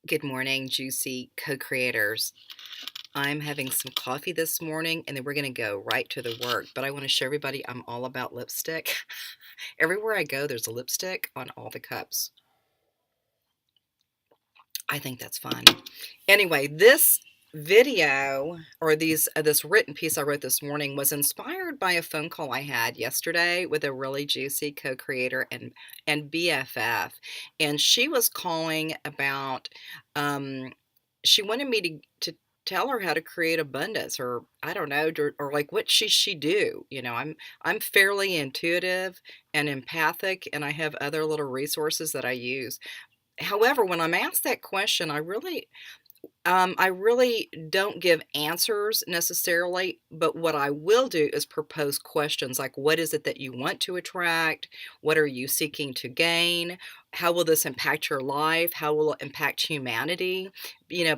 Good morning, juicy co-creators. I'm having some coffee this morning and then we're going to go right to the work. But I want to show everybody I'm all about lipstick. Everywhere I go, there's a lipstick on all the cups. I think that's fun. Anyway, this video or this written piece I wrote this morning was inspired by a phone call I had yesterday with a really juicy co-creator and BFF, and she was calling about she wanted me to tell her how to create abundance, or I don't know, or like what she do. I'm fairly intuitive and empathic, and I have other little resources that I use. However, when I'm asked that question, I really don't give answers necessarily, but what I will do is propose questions like, what is it that you want to attract? What are you seeking to gain? How will this impact your life? How will it impact humanity?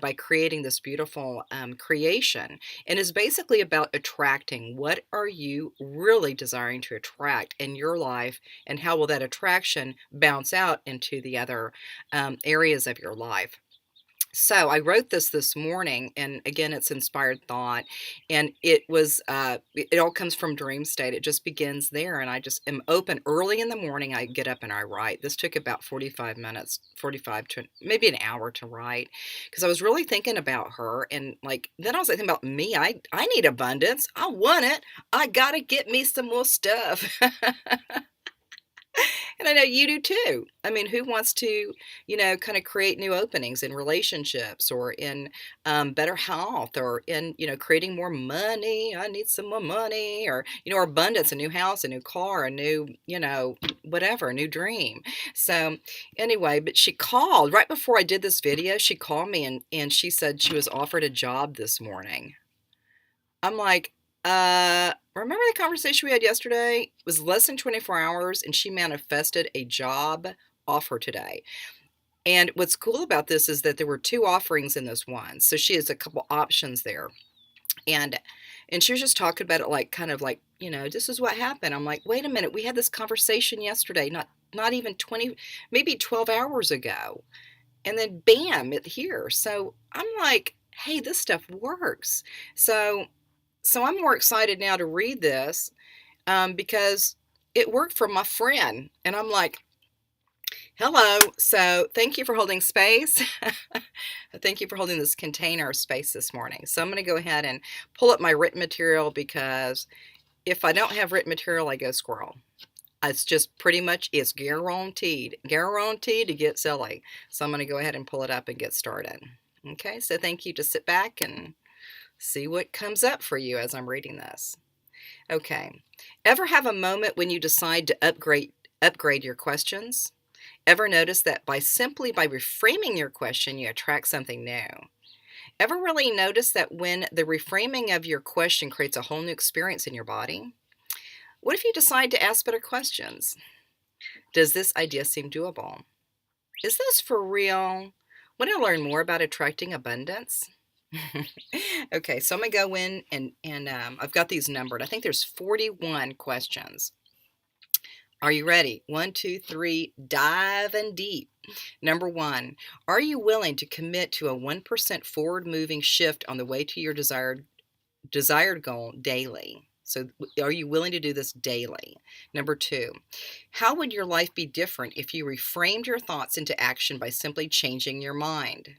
By creating this beautiful creation. And it's basically about attracting. What are you really desiring to attract in your life? And how will that attraction bounce out into the other areas of your life? So I wrote this morning, and again, it's inspired thought, and it all comes from dream state. It just begins there, and I just am open early in the morning. I get up and I write. This took about 45 minutes, 45 to maybe an hour to write, because I was really thinking about her, and like then I was thinking about me. I need abundance. I want it. I gotta get me some more stuff. And I know you do too. I mean, who wants to, kind of create new openings in relationships or in better health or in, creating more money? I need some more money or, abundance, a new house, a new car, a new, whatever, a new dream. So anyway, but she called right before I did this video. She called me and she said she was offered a job this morning. I'm like, remember the conversation we had yesterday? It was less than 24 hours and she manifested a job offer today. And what's cool about this is that there were two offerings in this one. So she has a couple options there. And she was just talking about it like kind of like, this is what happened. I'm like, wait a minute, we had this conversation yesterday, not even 20, maybe 12 hours ago. And then bam, it here. So I'm like, hey, this stuff works. So I'm more excited now to read this because it worked for my friend. And I'm like, hello. So thank you for holding space. Thank you for holding this container space this morning. So I'm going to go ahead and pull up my written material because if I don't have written material, I go squirrel. It's just pretty much, it's guaranteed to get silly. So I'm going to go ahead and pull it up and get started. Okay, so thank you. Just sit back and see what comes up for you as I'm reading this. Okay. Ever have a moment when you decide to upgrade your questions? Ever notice that simply by reframing your question, you attract something new? Ever really notice that when the reframing of your question creates a whole new experience in your body? What if you decide to ask better questions? Does this idea seem doable? Is this for real? Want to learn more about attracting abundance? Okay, so I'm gonna go in and I've got these numbered. I think there's 41 questions. Are you ready? 1, 2, 3, diving deep. Number 1, are you willing to commit to a 1% forward moving shift on the way to your desired goal daily? So are you willing to do this daily? Number 2, how would your life be different if you reframed your thoughts into action by simply changing your mind?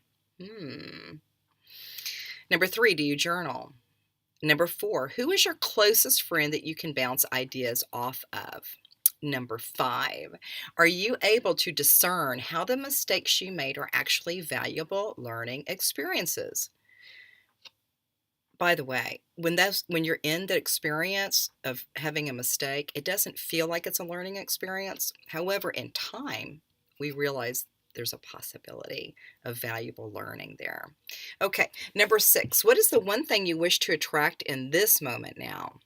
Number 3, do you journal? Number 4, who is your closest friend that you can bounce ideas off of? Number 5, are you able to discern how the mistakes you made are actually valuable learning experiences? By the way, when you're in the experience of having a mistake, it doesn't feel like it's a learning experience. However, in time, we realize there's a possibility of valuable learning there. Okay, number 6, what is the one thing you wish to attract in this moment now?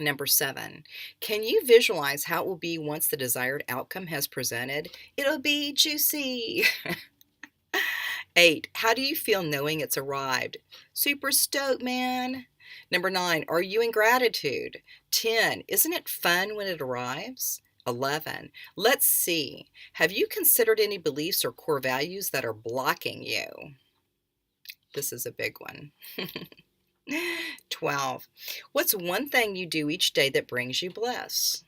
Number 7, can you visualize how it will be once the desired outcome has presented? It'll be juicy. 8, how do you feel knowing it's arrived? Super stoked, man. Number 9, are you in gratitude? 10, isn't it fun when it arrives? 11. Let's see. Have you considered any beliefs or core values that are blocking you? This is a big one. 12. What's one thing you do each day that brings you bliss?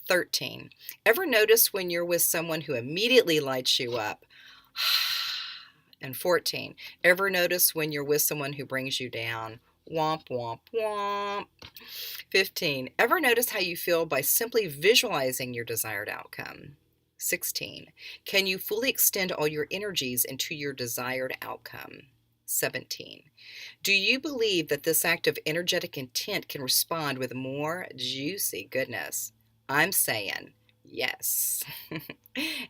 13. Ever notice when you're with someone who immediately lights you up? And 14. Ever notice when you're with someone who brings you down? Womp, womp, womp. 15. Ever notice how you feel by simply visualizing your desired outcome? 16. Can you fully extend all your energies into your desired outcome? 17. Do you believe that this act of energetic intent can respond with more juicy goodness? I'm saying yes.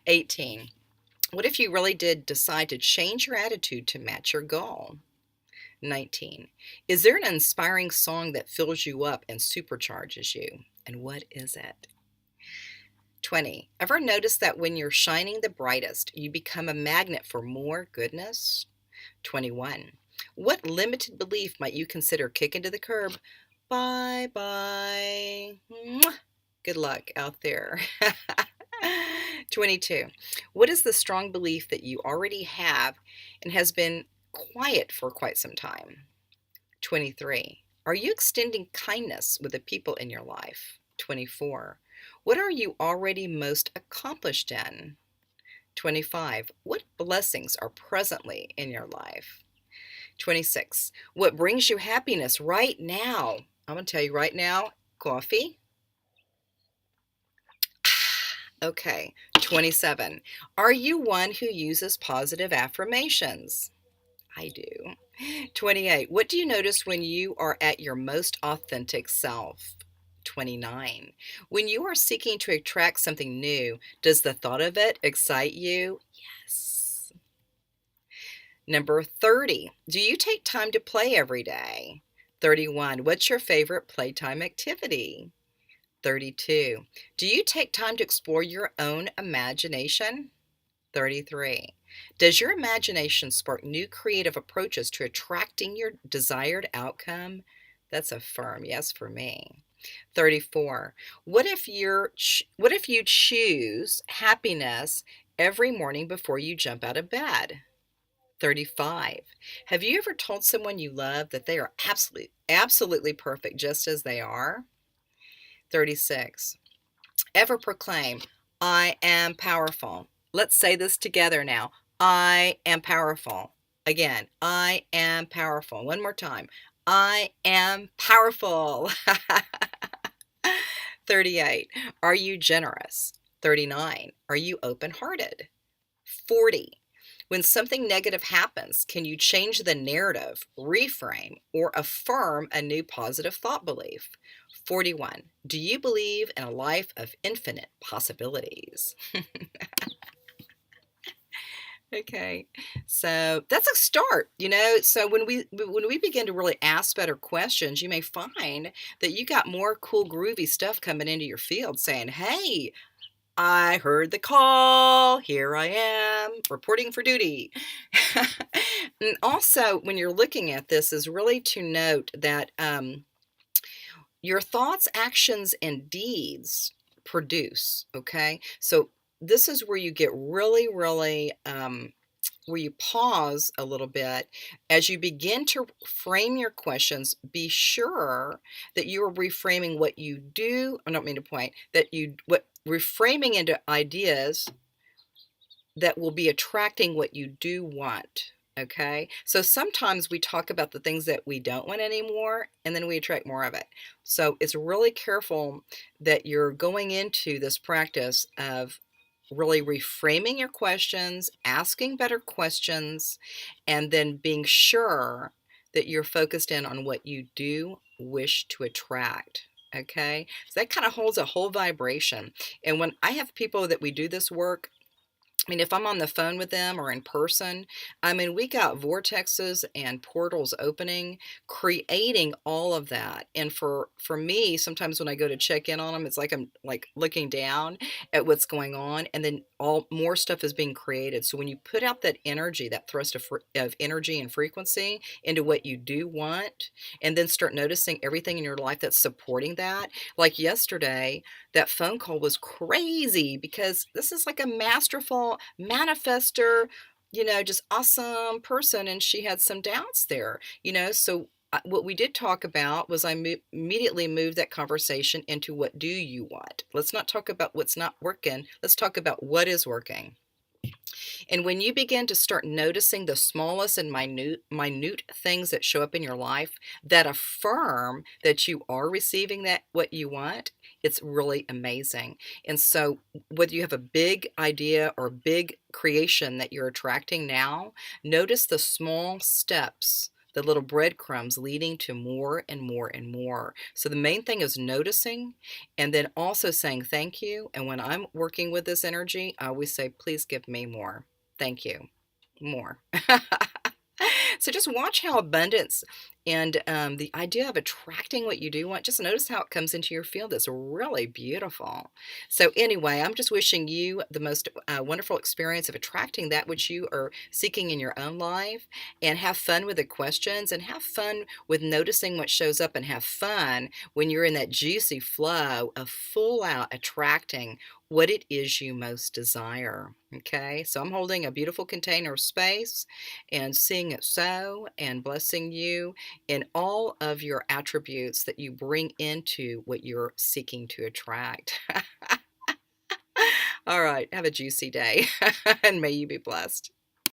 18. What if you really did decide to change your attitude to match your goal? 19. Is there an inspiring song that fills you up and supercharges you? And what is it? 20. Ever notice that when you're shining the brightest, you become a magnet for more goodness? 21. What limited belief might you consider kicking to the curb? Bye bye. Mwah. Good luck out there. 22. What is the strong belief that you already have and has been quiet for quite some time? 23. Are you extending kindness with the people in your life? 24. What are you already most accomplished in? 25. What blessings are presently in your life? 26. What brings you happiness right now? I'm going to tell you right now, coffee. Okay. 27. Are you one who uses positive affirmations? I do. 28. What do you notice when you are at your most authentic self? 29. When you are seeking to attract something new, does the thought of it excite you? Yes. Number 30. Do you take time to play every day? 31. What's your favorite playtime activity? 32. Do you take time to explore your own imagination? 33. Does your imagination spark new creative approaches to attracting your desired outcome? That's a firm yes for me. 34. What if you choose happiness every morning before you jump out of bed? 35. Have you ever told someone you love that they are absolutely perfect just as they are? 36. Ever proclaim, I am powerful. Let's say this together now. I am powerful. Again, I am powerful. One more time. I am powerful. 38. Are you generous? 39. Are you open-hearted? 40. When something negative happens, can you change the narrative, reframe, or affirm a new positive thought belief? 41. Do you believe in a life of infinite possibilities? Okay, so that's a start, So when we begin to really ask better questions, you may find that you got more cool, groovy stuff coming into your field saying, "Hey, I heard the call. Here I am, reporting for duty." And also, when you're looking at this, is really to note that your thoughts, actions, and deeds produce. Okay, so this is where you get really, really where you pause a little bit as you begin to frame your questions. Be sure that you are reframing what you do. I don't mean to point that you what reframing into ideas that will be attracting what you do want. Okay, so sometimes we talk about the things that we don't want anymore, and then we attract more of it. So it's really careful that you're going into this practice of really reframing your questions, asking better questions, and then being sure that you're focused in on what you do wish to attract. Okay, so that kind of holds a whole vibration. And when I have people that we do this work, I mean, if I'm on the phone with them or in person, I mean, we got vortexes and portals opening, creating all of that. And for me, sometimes when I go to check in on them, it's like I'm like looking down at what's going on, and then all more stuff is being created. So when you put out that energy, that thrust of energy and frequency into what you do want, and then start noticing everything in your life that's supporting that. Like yesterday, that phone call was crazy because this is like a masterful manifester, just awesome person. And she had some doubts there, So what we did talk about was immediately moved that conversation into what do you want? Let's not talk about what's not working. Let's talk about what is working. And when you begin to start noticing the smallest and minute things that show up in your life that affirm that you are receiving that what you want, it's really amazing. And so whether you have a big idea or big creation that you're attracting now, notice the small steps, the little breadcrumbs leading to more and more and more. So the main thing is noticing, and then also saying thank you. And when I'm working with this energy, I always say, please give me more. Thank you. More. So just watch how abundance and the idea of attracting what you do want, just notice how it comes into your field. It's really beautiful. So, anyway, I'm just wishing you the most wonderful experience of attracting that which you are seeking in your own life, and have fun with the questions, and have fun with noticing what shows up, and have fun when you're in that juicy flow of full out attracting what it is you most desire. Okay, so I'm holding a beautiful container of space and seeing it so, and blessing you in all of your attributes that you bring into what you're seeking to attract. All right, have a juicy day and may you be blessed.